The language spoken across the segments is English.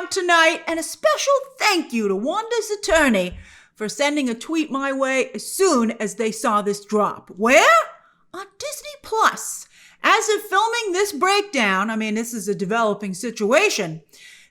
out tonight, and a special thank you to Wanda's attorney for sending a tweet my way as soon as they saw this drop. Where? On Disney Plus. As of filming this breakdown, I mean, this is a developing situation,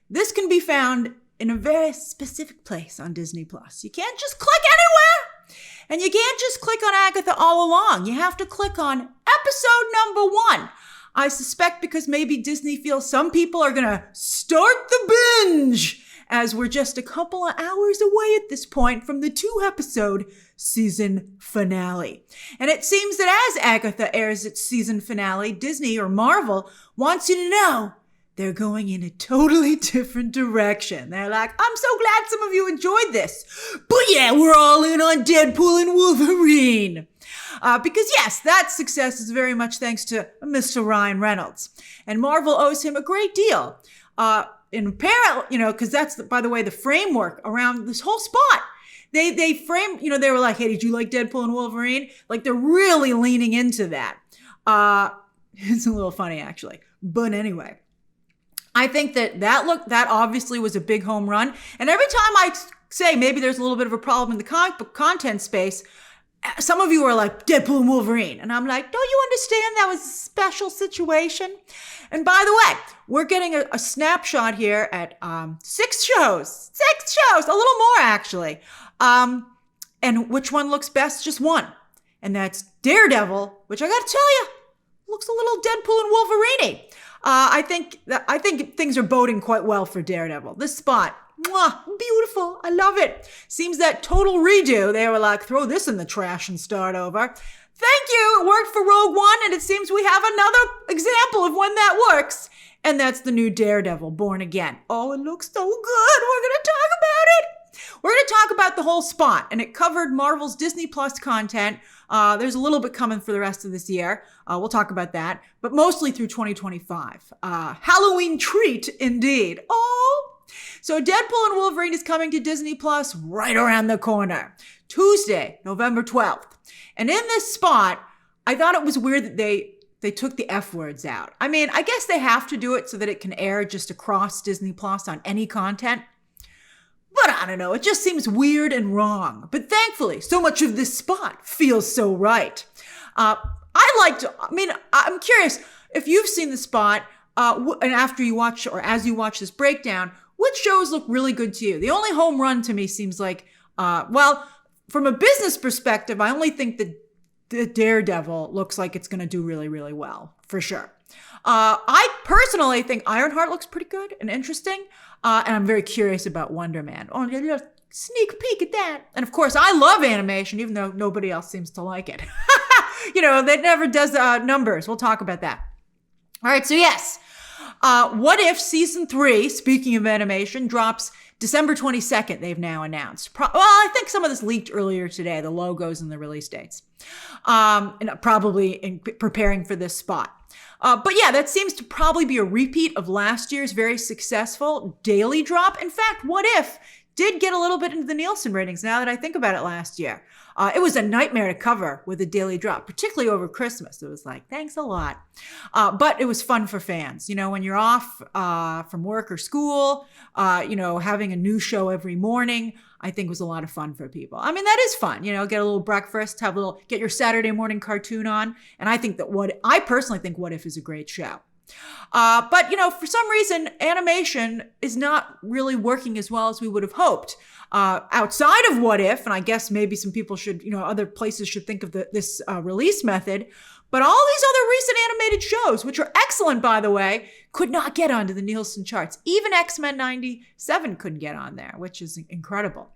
this can be found in a very specific place on Disney Plus. You can't just click anywhere, and you can't just click on Agatha all along. You have to click on episode number 1. I suspect because maybe Disney feels some people are going to start the binge, as we're just a couple of hours away at this point from the 2-episode season finale. And it seems that as Agatha airs its season finale, Disney or Marvel wants you to know they're going in a totally different direction. They're like, I'm so glad some of you enjoyed this, but yeah, we're all in on Deadpool and Wolverine. Because yes, that success is very much thanks to Mr. Ryan Reynolds. And Marvel owes him a great deal. In parallel, because that's, by the way, the framework around this whole spot. They framed, they were like, hey, did you like Deadpool and Wolverine? Like, they're really leaning into that. It's a little funny, actually. But anyway, I think that obviously was a big home run. And every time I say maybe there's a little bit of a problem in the comic book content space, some of you are like, Deadpool and Wolverine. And I'm like, don't you understand that was a special situation? And by the way, we're getting a snapshot here at 6 shows. 6 shows, a little more actually. And which one looks best? Just one. And that's Daredevil, which I got to tell you, looks a little Deadpool and Wolverine-y. I think things are boding quite well for Daredevil. This spot, mwah, beautiful. I love it. Seems that total redo. They were like, throw this in the trash and start over. Thank you. It worked for Rogue One, and it seems we have another example of when that works. And that's the new Daredevil, Born Again. Oh, it looks so good. We're going to talk about it. We're going to talk about the whole spot, and it covered Marvel's Disney Plus content. There's a little bit coming for the rest of this year. We'll talk about that, but mostly through 2025. Halloween treat indeed. Oh, so Deadpool and Wolverine is coming to Disney Plus right around the corner. Tuesday, November 12th. And in this spot, I thought it was weird that they took the F words out. I mean, I guess they have to do it so that it can air just across Disney Plus on any content. But I don't know, it just seems weird and wrong. But thankfully, so much of this spot feels so right. I'm curious, if you've seen the spot, and after you watch, or as you watch this breakdown, which shows look really good to you? The only home run to me seems like, from a business perspective, I only think that the Daredevil looks like it's going to do really, really well, for sure. I personally think Ironheart looks pretty good and interesting. And I'm very curious about Wonder Man. Oh, a sneak peek at that. And of course, I love animation, even though nobody else seems to like it. That never does numbers. We'll talk about that. All right, so yes. What If Season 3, speaking of animation, drops December 22nd, they've now announced. I think some of this leaked earlier today, the logos and the release dates. And probably in preparing for this spot. But yeah, that seems to probably be a repeat of last year's very successful daily drop. In fact, What If did get a little bit into the Nielsen ratings now that I think about it last year. It was a nightmare to cover with a daily drop, particularly over Christmas. It was like, thanks a lot. But it was fun for fans. When you're off from work or school, having a new show every morning, I think was a lot of fun for people. I mean, that is fun, get a little breakfast, get your Saturday morning cartoon on. And I personally think What If is a great show. But for some reason, animation is not really working as well as we would have hoped. Outside of What If, and I guess maybe some people should, other places should think of this release method, but all these other recent animated shows, which are excellent, by the way, could not get onto the Nielsen charts. Even X-Men 97 couldn't get on there, which is incredible.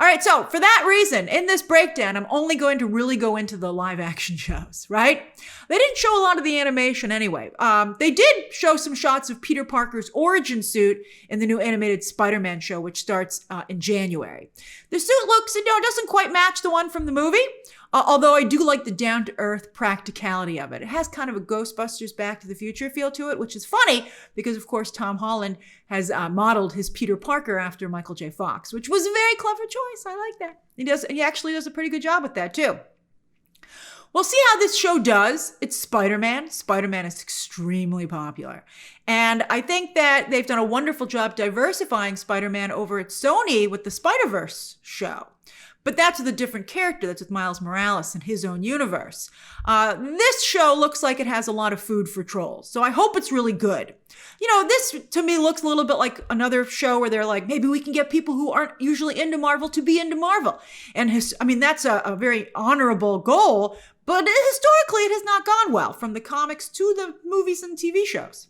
All right, so for that reason, in this breakdown, I'm only going to really go into the live action shows, right? They didn't show a lot of the animation anyway. They did show some shots of Peter Parker's origin suit in the new animated Spider-Man show, which starts in January. The suit looks, doesn't quite match the one from the movie. Although I do like the down-to-earth practicality of it. It has kind of a Ghostbusters Back to the Future feel to it, which is funny because, of course, Tom Holland has modeled his Peter Parker after Michael J. Fox, which was a very clever choice. I like that. He actually does a pretty good job with that, too. We'll see how this show does. It's Spider-Man. Spider-Man is extremely popular. And I think that they've done a wonderful job diversifying Spider-Man over at Sony with the Spider-Verse show. But that's with a different character. That's with Miles Morales in his own universe. This show looks like it has a lot of food for trolls. So I hope it's really good. This to me looks a little bit like another show where they're like, maybe we can get people who aren't usually into Marvel to be into Marvel. And that's a very honorable goal. But historically, it has not gone well from the comics to the movies and TV shows.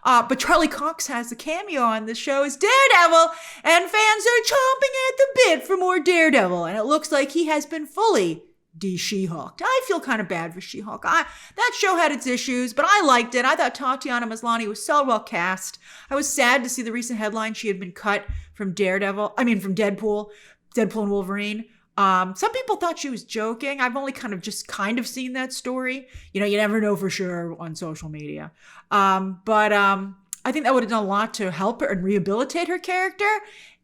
But Charlie Cox has a cameo on the show as Daredevil, and fans are chomping at the bit for more Daredevil. And it looks like he has been fully de-She-Hulked. I feel kind of bad for She-Hulk. That show had its issues, but I liked it. I thought Tatiana Maslany was so well cast. I was sad to see the recent headline she had been cut from Deadpool and Wolverine. Some people thought she was joking. I've only kind of seen that story. You never know for sure on social media. But I think that would have done a lot to help her and rehabilitate her character.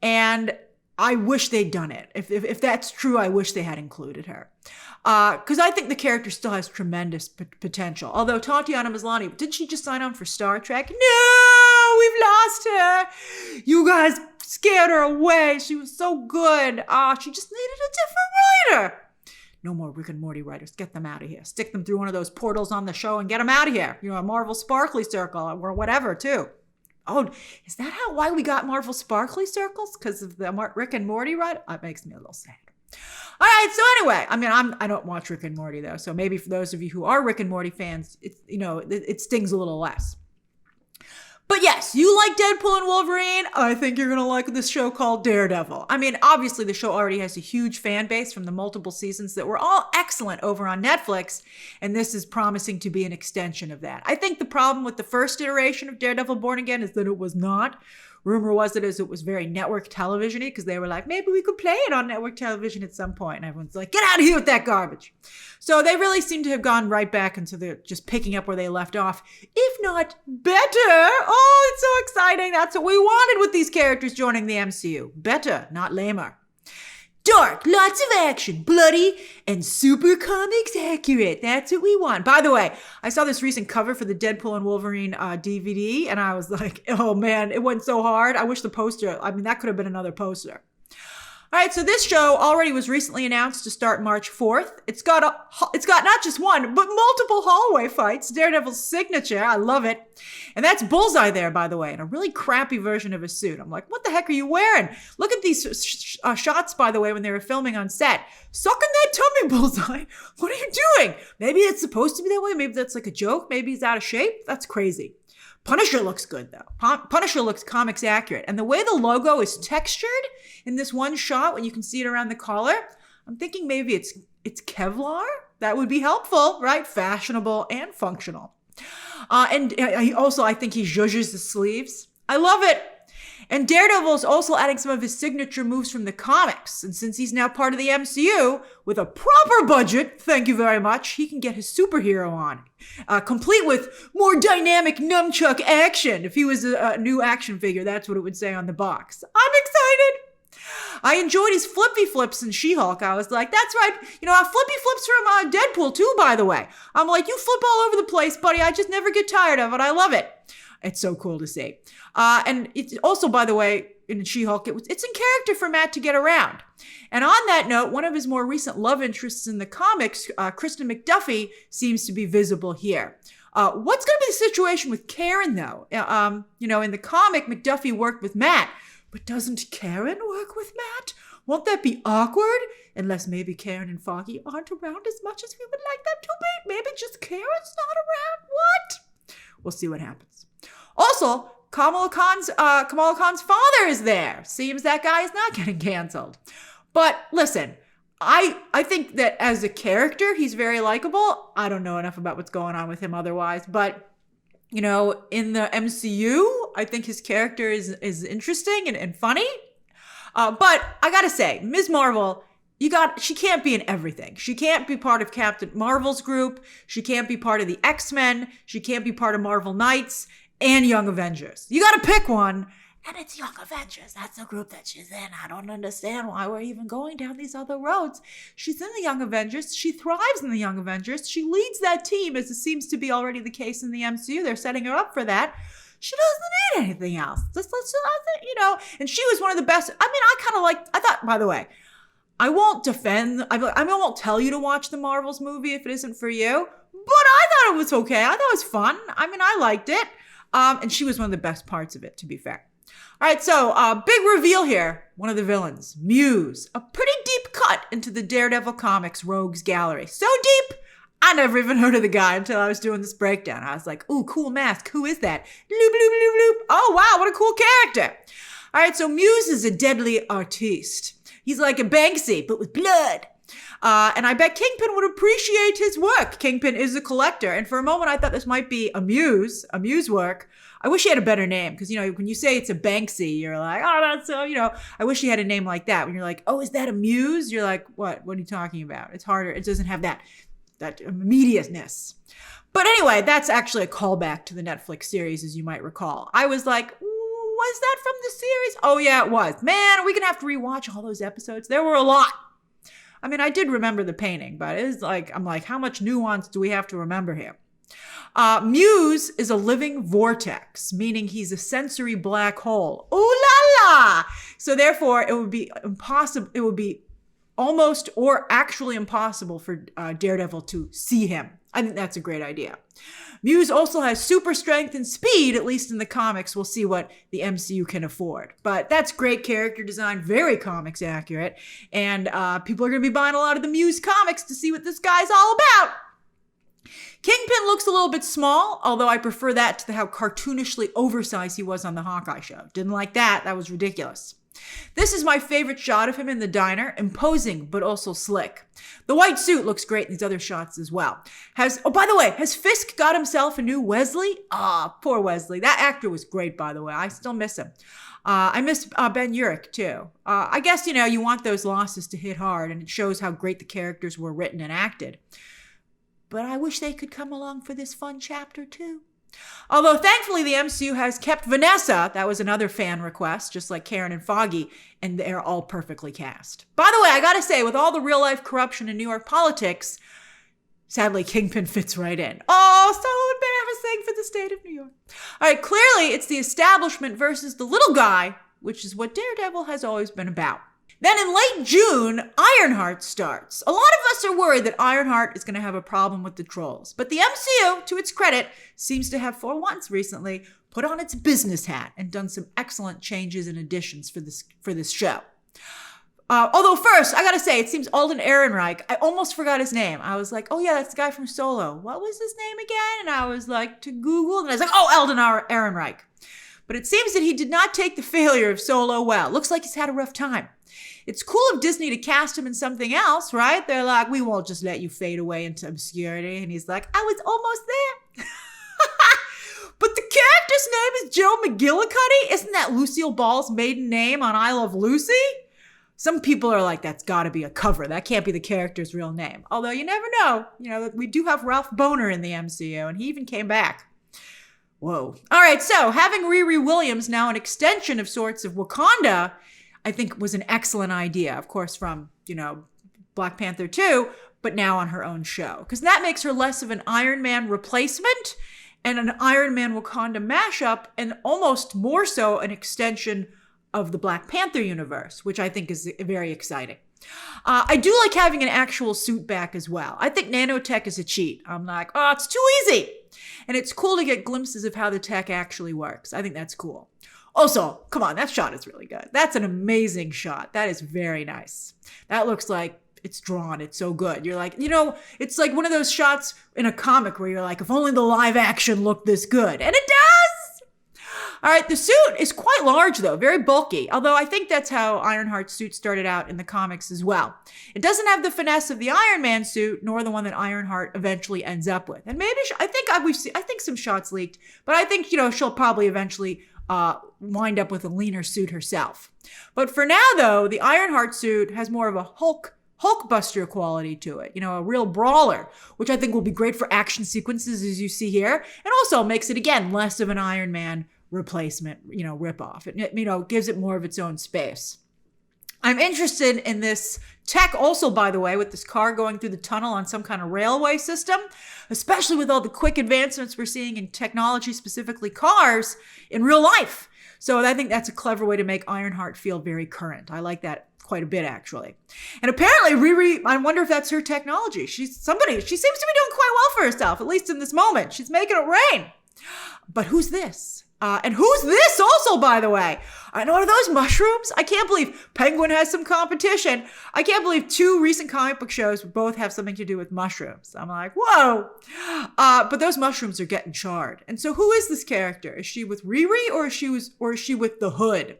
And I wish they'd done it. If that's true, I wish they had included her. Because I think the character still has tremendous potential. Although Tatiana Maslany, didn't she just sign on for Star Trek? No, we've lost her. You guys scared her away. She was so good. She just needed a different writer. No more Rick and Morty writers. Get them out of here. Stick them through one of those portals on the show and get them out of here. A Marvel Sparkly Circle or whatever, too. Oh, is that why we got Marvel Sparkly Circles? Because of the Rick and Morty writer? That makes me a little sad. All right, so anyway, I don't watch Rick and Morty, though. So maybe for those of you who are Rick and Morty fans, it stings a little less. But yes, you like Deadpool and Wolverine. I think you're going to like this show called Daredevil. Obviously the show already has a huge fan base from the multiple seasons that were all excellent over on Netflix. And this is promising to be an extension of that. I think the problem with the first iteration of Daredevil Born Again is that it was not. Rumor was that it was very network television-y because they were like, maybe we could play it on network television at some point. And everyone's like, get out of here with that garbage. So they really seem to have gone right back into just picking up where they left off, if not better. Oh, it's so exciting. That's what we wanted with these characters joining the MCU. Better, not lamer. Dark, lots of action, bloody, and super comics accurate. That's what we want. By the way, I saw this recent cover for the Deadpool and Wolverine DVD, and I was like, oh man, it went so hard. I wish the poster, that could have been another poster. All right, so this show already was recently announced to start March 4th. It's got not just one, but multiple hallway fights. Daredevil's signature. I love it. And that's Bullseye there, by the way, in a really crappy version of his suit. I'm like, what the heck are you wearing? Look at these shots, by the way, when they were filming on set. Sucking that tummy, Bullseye. What are you doing? Maybe it's supposed to be that way. Maybe that's like a joke. Maybe he's out of shape. That's crazy. Punisher looks good, though. Punisher looks comics accurate. And the way the logo is textured in this one shot, when you can see it around the collar, I'm thinking maybe it's Kevlar. That would be helpful, right? Fashionable and functional. And I think he zhuzhes the sleeves. I love it. And Daredevil is also adding some of his signature moves from the comics. And since he's now part of the MCU, with a proper budget, thank you very much, he can get his superhero on. Complete with more dynamic nunchuck action. If he was a new action figure, that's what it would say on the box. I'm excited. I enjoyed his flippy flips in She-Hulk. I was like, that's right. Flippy flips from Deadpool too, by the way. I'm like, you flip all over the place, buddy. I just never get tired of it. I love it. It's so cool to see. And it's also, by the way, in She-Hulk, it's in character for Matt to get around. And on that note, one of his more recent love interests in the comics, Kristen McDuffie, seems to be visible here. What's going to be the situation with Karen, though? In the comic, McDuffie worked with Matt. But doesn't Karen work with Matt? Won't that be awkward? Unless maybe Karen and Foggy aren't around as much as we would like them to be. Maybe just Karen's not around. What? We'll see what happens. Also, Kamala Khan's father is there. Seems that guy is not getting canceled. But listen, I think that as a character, he's very likable. I don't know enough about what's going on with him otherwise, but in the MCU, I think his character is interesting and funny. But I gotta say, Ms. Marvel, she can't be in everything. She can't be part of Captain Marvel's group. She can't be part of the X-Men. She can't be part of Marvel Knights and Young Avengers. You gotta pick one. And it's Young Avengers. That's the group that she's in. I don't understand why we're even going down these other roads. She's in the Young Avengers. She thrives in the Young Avengers. She leads that team, as it seems to be already the case in the MCU. They're setting her up for that. She doesn't need anything else. And she was one of the best. I mean, I thought, by the way, I won't defend, I won't tell you to watch the Marvels movie if it isn't for you, but I thought it was okay. I thought it was fun. I mean, I liked it. And she was one of the best parts of it, to be fair. All right, so big reveal here. One of the villains, Muse, a pretty deep cut into the Daredevil Comics Rogues Gallery. So deep, I never even heard of the guy until I was doing this breakdown. I was like, ooh, cool mask. Who is that? Bloop, bloop, bloop, bloop. Oh, wow, what a cool character. All right, so Muse is a deadly artiste. He's like a Banksy, but with blood. And I bet Kingpin would appreciate his work. Kingpin is a collector. And for a moment, I thought this might be a Muse work. I wish he had a better name because, when you say it's a Banksy, you're like, oh, that's so, I wish he had a name like that. When you're like, oh, is that a Muse? You're like, what? What are you talking about? It's harder. It doesn't have that immediateness. But anyway, that's actually a callback to the Netflix series, as you might recall. I was like, was that from the series? Oh, yeah, it was. Man, are we going to have to rewatch all those episodes? There were a lot. I mean, I did remember the painting, but it's like, I'm like, how much nuance do we have to remember here? Muse is a living vortex, meaning he's a sensory black hole. Ooh la la! So therefore, it would be impossible. It would be almost or actually impossible for Daredevil to see him. I think that's a great idea. Muse also has super strength and speed, at least in the comics. We'll see what the MCU can afford. But that's great character design, very comics accurate. And people are going to be buying a lot of the Muse comics to see what this guy's all about. Kingpin looks a little bit small, although I prefer that to how cartoonishly oversized he was on the Hawkeye show. Didn't like that. That was ridiculous. This is my favorite shot of him in the diner, imposing but also slick. The white suit looks great in these other shots as well. By the way, has Fisk got himself a new Wesley? Poor Wesley. That actor was great, by the way. I still miss him. I miss Ben Urich, too. I guess, you want those losses to hit hard, and it shows how great the characters were written and acted. But I wish they could come along for this fun chapter, too. Although, thankfully, the MCU has kept Vanessa. That was another fan request, just like Karen and Foggy, and they're all perfectly cast. By the way, I gotta say, with all the real-life corruption in New York politics, sadly, Kingpin fits right in. Oh, so embarrassing for the state of New York. All right, clearly, it's the establishment versus the little guy, which is what Daredevil has always been about. Then in late June, Ironheart starts. A lot of us are worried that Ironheart is going to have a problem with the trolls. But the MCU, to its credit, seems to have for once recently put on its business hat and done some excellent changes and additions for this show. Although first, I got to say, it seems Alden Ehrenreich, I almost forgot his name. I was like, oh yeah, that's the guy from Solo. What was his name again? And I was like, to Google, and I was like, oh, Alden Ehrenreich. But it seems that he did not take the failure of Solo well. Looks like he's had a rough time. It's cool of Disney to cast him in something else, right? They're like, we won't just let you fade away into obscurity. And he's like, I was almost there. But the character's name is Joe McGillicuddy. Isn't that Lucille Ball's maiden name on I Love Lucy? Some people are like, that's got to be a cover. That can't be the character's real name. Although you never know. We do have Ralph Boner in the MCU, and he even came back. Whoa. All right, so having Riri Williams, now an extension of sorts of Wakanda, I think was an excellent idea, of course, from, Black Panther 2, but now on her own show. Because that makes her less of an Iron Man replacement and an Iron Man Wakanda mashup, and almost more so an extension of the Black Panther universe, which I think is very exciting. I do like having an actual suit back as well. I think nanotech is a cheat. I'm like, oh, it's too easy. And it's cool to get glimpses of how the tech actually works. I think that's cool. Also, come on, that shot is really good. That's an amazing shot. That is very nice. That looks like it's drawn. It's so good. You're like, it's like one of those shots in a comic where you're like, if only the live action looked this good. And it does! All right, the suit is quite large, though, very bulky. Although I think that's how Ironheart's suit started out in the comics as well. It doesn't have the finesse of the Iron Man suit, nor the one that Ironheart eventually ends up with. And maybe, I think some shots leaked, but I think, she'll probably eventually wind up with a leaner suit herself. But for now, though, the Ironheart suit has more of a Hulkbuster quality to it, a real brawler, which I think will be great for action sequences as you see here, and also makes it, again, less of an Iron Man replacement, ripoff. It, gives it more of its own space. I'm interested in this tech also, by the way, with this car going through the tunnel on some kind of railway system, especially with all the quick advancements we're seeing in technology, specifically cars, in real life. So I think that's a clever way to make Ironheart feel very current. I like that quite a bit, actually. And apparently, Riri, I wonder if that's her technology. She seems to be doing quite well for herself, at least in this moment. She's making it rain. But who's this? And who's this also, by the way? I know, are those mushrooms? I can't believe Penguin has some competition. I can't believe 2 recent comic book shows both have something to do with mushrooms. I'm like, whoa. But those mushrooms are getting charred. And so who is this character? Is she with Riri or is she with the Hood?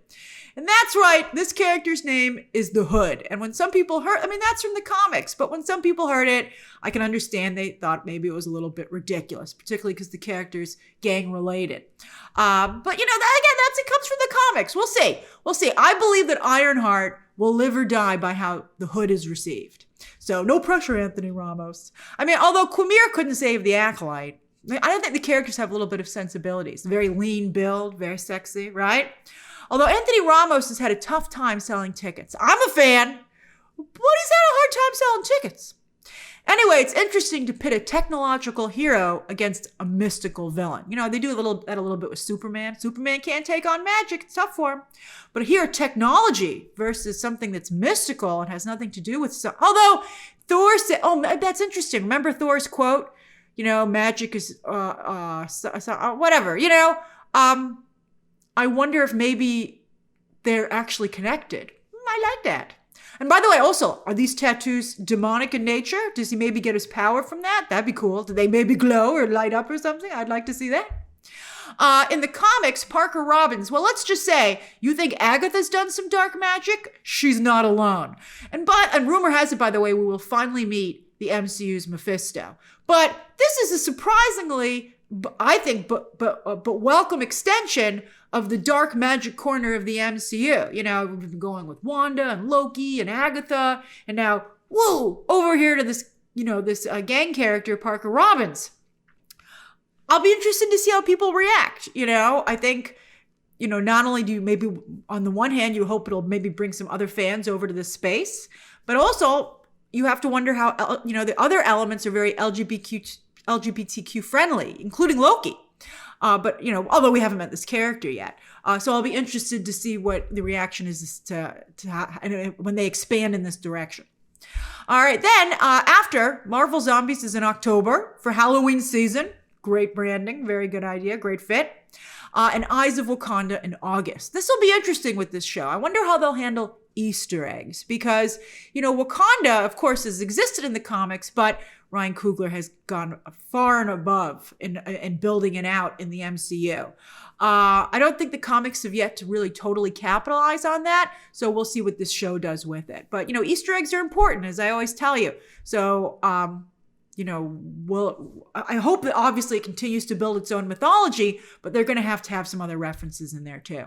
And that's right, this character's name is the Hood. And when some people that's from the comics, but when some people heard it, I can understand they thought maybe it was a little bit ridiculous, particularly because the character's gang related. But it comes from the comics. We'll see. I believe that Ironheart will live or die by how the Hood is received. So no pressure, Anthony Ramos. Although Quimir couldn't save the Acolyte, I don't think the characters have a little bit of sensibilities. Very lean build, very sexy, right? Although Anthony Ramos has had a tough time selling tickets. I'm a fan, but he's had a hard time selling tickets. Anyway, it's interesting to pit a technological hero against a mystical villain. They do that a little bit with Superman. Superman can't take on magic. It's tough for him. But here, technology versus something that's mystical and has nothing to do with although Thor said, that's interesting. Remember Thor's quote? Magic is, whatever, I wonder if maybe they're actually connected. I like that. And by the way, also, are these tattoos demonic in nature? Does he maybe get his power from that? That'd be cool. Do they maybe glow or light up or something? I'd like to see that. In the comics, Parker Robbins, well, let's just say, you think Agatha's done some dark magic? She's not alone. And rumor has it, by the way, we will finally meet the MCU's Mephisto. But this is a surprisingly, I think, but welcome extension of the dark magic corner of the MCU. We've been going with Wanda and Loki and Agatha, and now, over here to this, this gang character, Parker Robbins. I'll be interested to see how people react. I think, not only do you maybe, on the one hand, you hope it'll maybe bring some other fans over to this space, but also you have to wonder how, the other elements are very LGBTQ friendly, including Loki. But although we haven't met this character yet. So I'll be interested to see what the reaction is to when they expand in this direction. All right, then after Marvel Zombies is in October for Halloween season. Great branding, very good idea, great fit. And Eyes of Wakanda in August. This will be interesting with this show. I wonder how they'll handle Easter eggs because, Wakanda, of course, has existed in the comics, but Ryan Coogler has gone far and above in building it out in the MCU. I don't think the comics have yet to really totally capitalize on that, so we'll see what this show does with it. But, Easter eggs are important, as I always tell you. So, I hope that obviously it continues to build its own mythology, but they're going to have some other references in there too.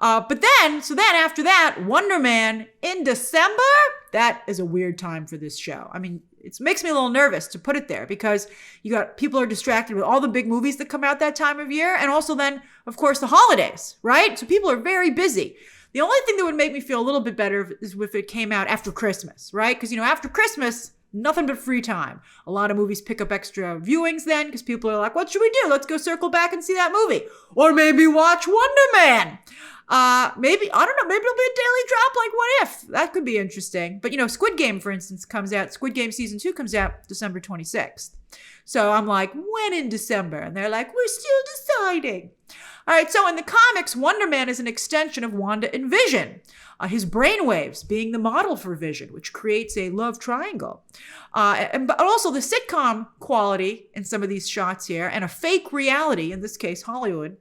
But then after that, Wonder Man in December, that is a weird time for this show. It makes me a little nervous to put it there because people are distracted with all the big movies that come out that time of year. And also then, of course, the holidays, right? So people are very busy. The only thing that would make me feel a little bit better is if it came out after Christmas, right? Because, after Christmas, nothing but free time. A lot of movies pick up extra viewings then because people are like, what should we do? Let's go circle back and see that movie. Or maybe watch Wonder Man. Maybe, I don't know, maybe it'll be a daily drop like What If? That could be interesting. But, Squid Game, for instance, comes out, Squid Game Season 2 comes out December 26th. So I'm like, when in December? And they're like, we're still deciding. All right, so in the comics, Wonder Man is an extension of Wanda and Vision. His brainwaves being the model for Vision, which creates a love triangle. But also the sitcom quality in some of these shots here, and a fake reality, in this case Hollywood,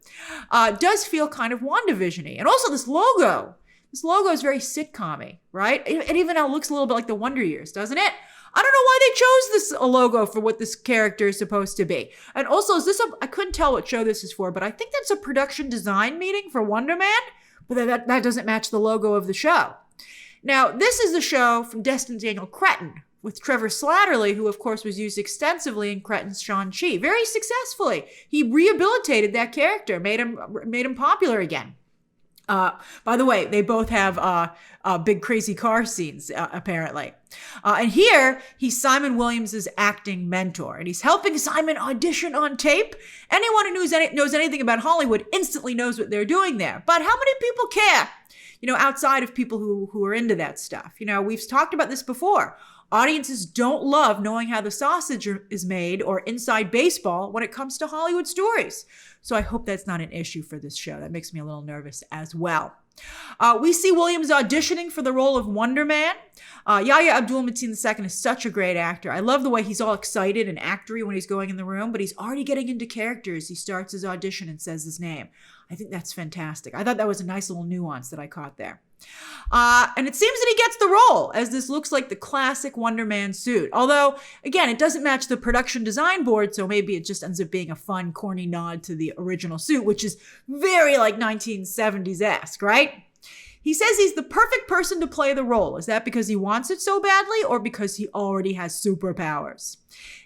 does feel kind of WandaVision-y. And also this logo. This logo is very sitcom-y, right? It even now looks a little bit like the Wonder Years, doesn't it? I don't know why they chose this logo for what this character is supposed to be. And also, I couldn't tell what show this is for, but I think that's a production design meeting for Wonder Man. But that doesn't match the logo of the show. Now, this is the show from Destin Daniel Cretton with Trevor Slattery, who of course was used extensively in Cretton's Shang-Chi, very successfully. He rehabilitated that character, made him popular again. By the way, they both have big crazy car scenes, apparently. And here, he's Simon Williams' acting mentor, and he's helping Simon audition on tape. Anyone who knows anything about Hollywood instantly knows what they're doing there. But how many people care? Outside of people who are into that stuff. We've talked about this before. Audiences don't love knowing how the sausage is made or inside baseball when it comes to Hollywood stories. So I hope that's not an issue for this show. That makes me a little nervous as well. We see Williams auditioning for the role of Wonder Man. Yahya Abdul-Mateen II is such a great actor. I love the way he's all excited and actory when he's going in the room, but he's already getting into character as he starts his audition and says his name. I think that's fantastic. I thought that was a nice little nuance that I caught there. And it seems that he gets the role, as this looks like the classic Wonder Man suit. Although, again, it doesn't match the production design board, so maybe it just ends up being a fun, corny nod to the original suit, which is very like 1970s-esque, right? He says he's the perfect person to play the role. Is that because he wants it so badly or because he already has superpowers?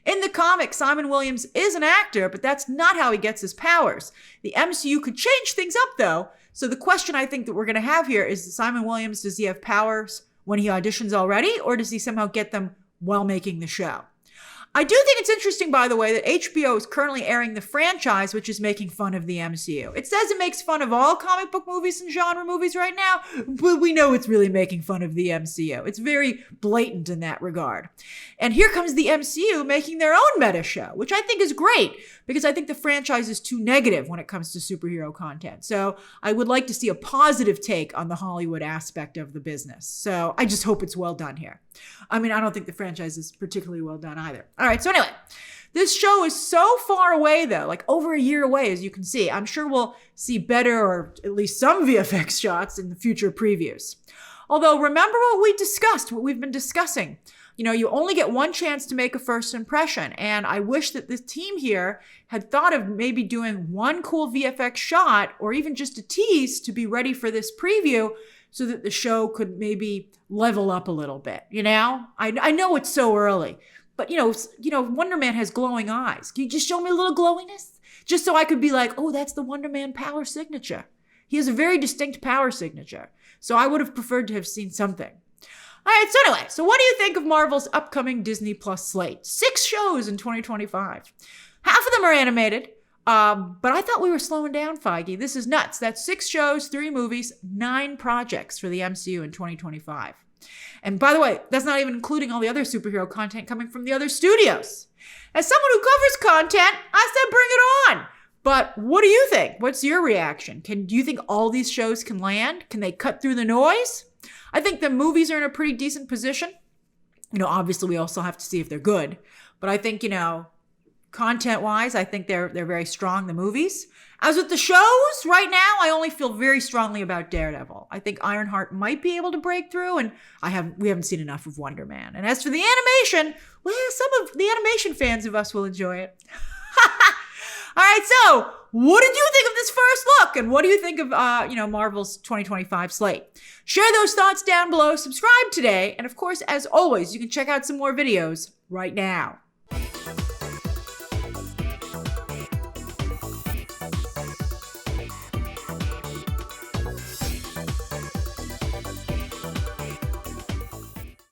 In the comic, Simon Williams is an actor, but that's not how he gets his powers. The MCU could change things up, though. So the question I think that we're going to have here is Simon Williams, does he have powers when he auditions already, or does he somehow get them while making the show? I do think it's interesting, by the way, that HBO is currently airing the franchise, which is making fun of the MCU. It says it makes fun of all comic book movies and genre movies right now, but we know it's really making fun of the MCU. It's very blatant in that regard. And here comes the MCU making their own meta show, which I think is great, because I think the franchise is too negative when it comes to superhero content. So I would like to see a positive take on the Hollywood aspect of the business. So I just hope it's well done here. I mean, I don't think the franchise is particularly well done either. All right, so anyway, this show is so far away, though, like over a year away, as you can see. I'm sure we'll see better or at least some VFX shots in the future previews. Although, remember what we've been discussing. You only get one chance to make a first impression, and I wish that the team here had thought of maybe doing one cool VFX shot or even just a tease to be ready for this preview so that the show could maybe level up a little bit, I know it's so early, but, Wonder Man has glowing eyes. Can you just show me a little glowiness? Just so I could be like, oh, that's the Wonder Man power signature. He has a very distinct power signature. So I would have preferred to have seen something. All right, so anyway, what do you think of Marvel's upcoming Disney Plus slate? 6 shows in 2025. Half of them are animated, but I thought we were slowing down, Feige. This is nuts. That's 6 shows, 3 movies, 9 projects for the MCU in 2025. And by the way, that's not even including all the other superhero content coming from the other studios. As someone who covers content, I said bring it on. But what do you think? What's your reaction? Do you think all these shows can land? Can they cut through the noise? I think the movies are in a pretty decent position. Obviously we also have to see if they're good. But I think, content-wise, I think they're very strong, the movies. As with the shows, right now, I only feel very strongly about Daredevil. I think Ironheart might be able to break through, and we haven't seen enough of Wonder Man. And as for the animation, well, some of the animation fans of us will enjoy it. All right, so what did you think of this first look? And what do you think of, Marvel's 2025 slate? Share those thoughts down below. Subscribe today. And of course, as always, you can check out some more videos right now.